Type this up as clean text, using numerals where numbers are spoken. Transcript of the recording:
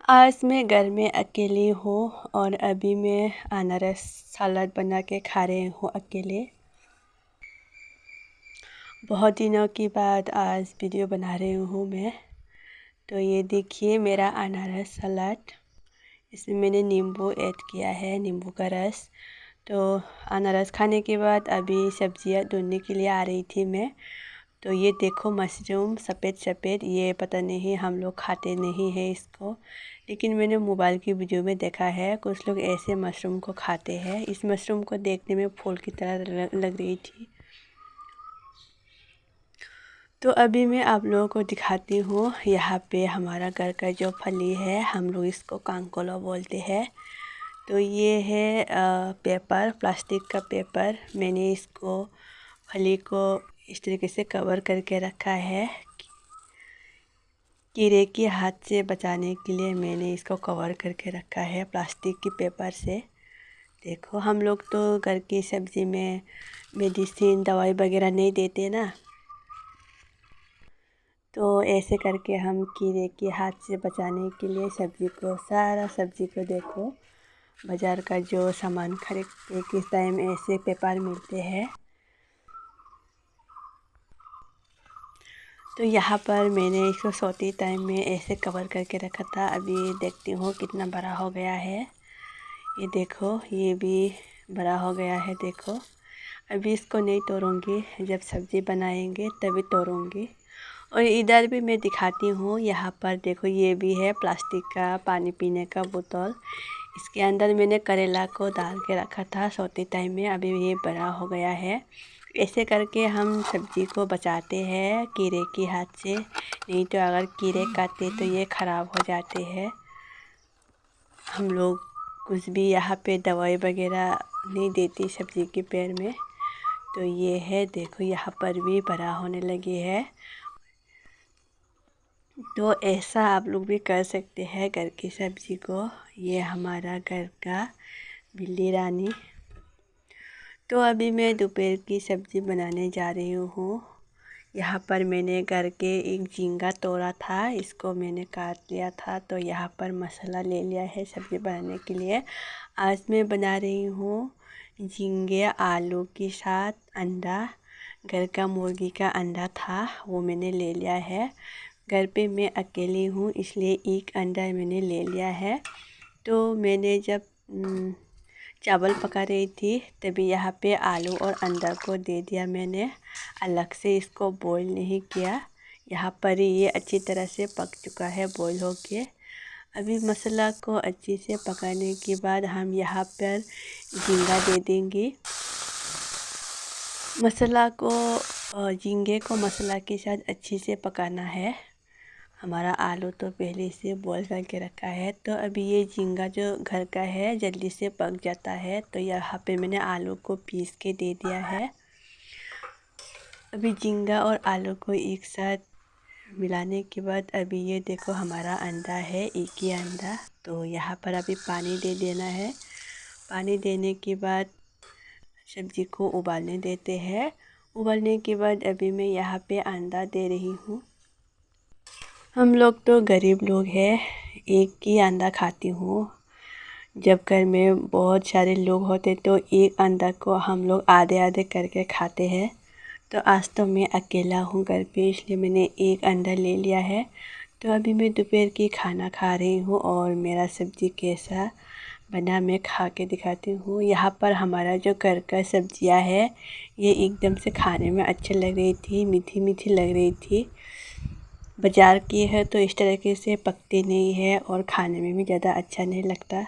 आज मैं घर में अकेली हूँ और अभी मैं अनारस सलाद बना के खा रही हूँ अकेले। बहुत दिनों के बाद आज वीडियो बना रही हूँ मैं। तो ये देखिए मेरा अनारस सलाद। इसमें मैंने नींबू ऐड किया है, नींबू का रस। तो अनारस खाने के बाद अभी सब्जियाँ ढूंढने के लिए आ रही थी मैं। तो ये देखो मशरूम सफ़ेद सफ़ेद, ये पता नहीं हम लोग खाते नहीं हैं इसको, लेकिन मैंने मोबाइल की वीडियो में देखा है कुछ लोग ऐसे मशरूम को खाते हैं। इस मशरूम को देखने में फूल की तरह लग रही थी। तो अभी मैं आप लोगों को दिखाती हूँ। यहाँ पे हमारा घर का जो फली है, हम लोग इसको कांकोला बोलते हैं। तो ये है पेपर, प्लास्टिक का पेपर। मैंने इसको फली को इस तरीके से कवर करके रखा है। कीड़े के हाथ से बचाने के लिए मैंने इसको कवर करके रखा है प्लास्टिक की पेपर से। देखो हम लोग तो घर की सब्ज़ी में मेडिसिन दवाई वगैरह नहीं देते ना, तो ऐसे करके हम कीड़े के हाथ से बचाने के लिए सारा सब्ज़ी को देखो बाज़ार का जो सामान खरीदते किस टाइम ऐसे पेपर मिलते हैं। तो यहाँ पर मैंने इसको सोते टाइम में ऐसे कवर करके रखा था। अभी देखती हूँ कितना बड़ा हो गया है। ये देखो ये भी बड़ा हो गया है। देखो अभी इसको नहीं तोड़ूँगी, जब सब्ज़ी बनाएंगे तभी तोड़ूँगी। और इधर भी मैं दिखाती हूँ। यहाँ पर देखो ये भी है प्लास्टिक का पानी पीने का बोतल। इसके अंदर मैंने करेला को डाल के रखा था सोते टाइम में। अभी ये बड़ा हो गया है। ऐसे करके हम सब्ज़ी को बचाते हैं कीड़े के हाथ से। नहीं तो अगर कीड़े काटे तो ये ख़राब हो जाते हैं। हम लोग कुछ भी यहाँ पे दवाई वगैरह नहीं देती सब्ज़ी के पेड़ में। तो ये है देखो यहाँ पर भी बड़ा होने लगी है। तो ऐसा आप लोग भी कर सकते हैं घर की सब्ज़ी को। ये हमारा घर का बिल्ली रानी। तो अभी मैं दोपहर की सब्ज़ी बनाने जा रही हूँ। यहाँ पर मैंने घर के एक झींगा तोड़ा था, इसको मैंने काट लिया था। तो यहाँ पर मसाला ले लिया है सब्ज़ी बनाने के लिए। आज मैं बना रही हूँ झींगे आलू के साथ अंडा। घर का मुर्गी का अंडा था, वो मैंने ले लिया है। घर पे मैं अकेली हूँ इसलिए एक अंडा मैंने ले लिया है। तो मैंने जब चावल पका रही थी तभी यहाँ पे आलू और अंडा को दे दिया मैंने। अलग से इसको बॉईल नहीं किया। यहाँ पर ही ये अच्छी तरह से पक चुका है बॉईल होके। अभी मसाला को अच्छे से पकाने के बाद हम यहाँ पर झींगा दे देंगे। मसाला को झींगे को मसाला के साथ अच्छे से पकाना है। हमारा आलू तो पहले से बॉईल करके रखा है। तो अभी ये झींगा जो घर का है जल्दी से पक जाता है। तो यहाँ पे मैंने आलू को पीस के दे दिया है। अभी झींगा और आलू को एक साथ मिलाने के बाद अभी ये देखो हमारा अंडा है, एक ही अंडा। तो यहाँ पर अभी पानी दे देना है। पानी देने के बाद सब्ज़ी को उबालने देते हैं। उबालने के बाद अभी मैं यहाँ पे अंडा दे रही हूँ। हम लोग तो गरीब लोग हैं, एक ही अंडा खाती हूँ। जब घर में बहुत सारे लोग होते तो एक अंडा को हम लोग आधे आधे करके खाते हैं। तो आज तो मैं अकेला हूँ घर पे, इसलिए मैंने एक अंडा ले लिया है। तो अभी मैं दोपहर की खाना खा रही हूँ और मेरा सब्ज़ी कैसा बना मैं खा के दिखाती हूँ। यहाँ पर हमारा जो घर का सब्जियाँ है ये एकदम से खाने में अच्छी लग रही थी, मीठी मीठी लग रही थी। बाज़ार की है तो इस तरीके से पकती नहीं है और खाने में भी ज़्यादा अच्छा नहीं लगता।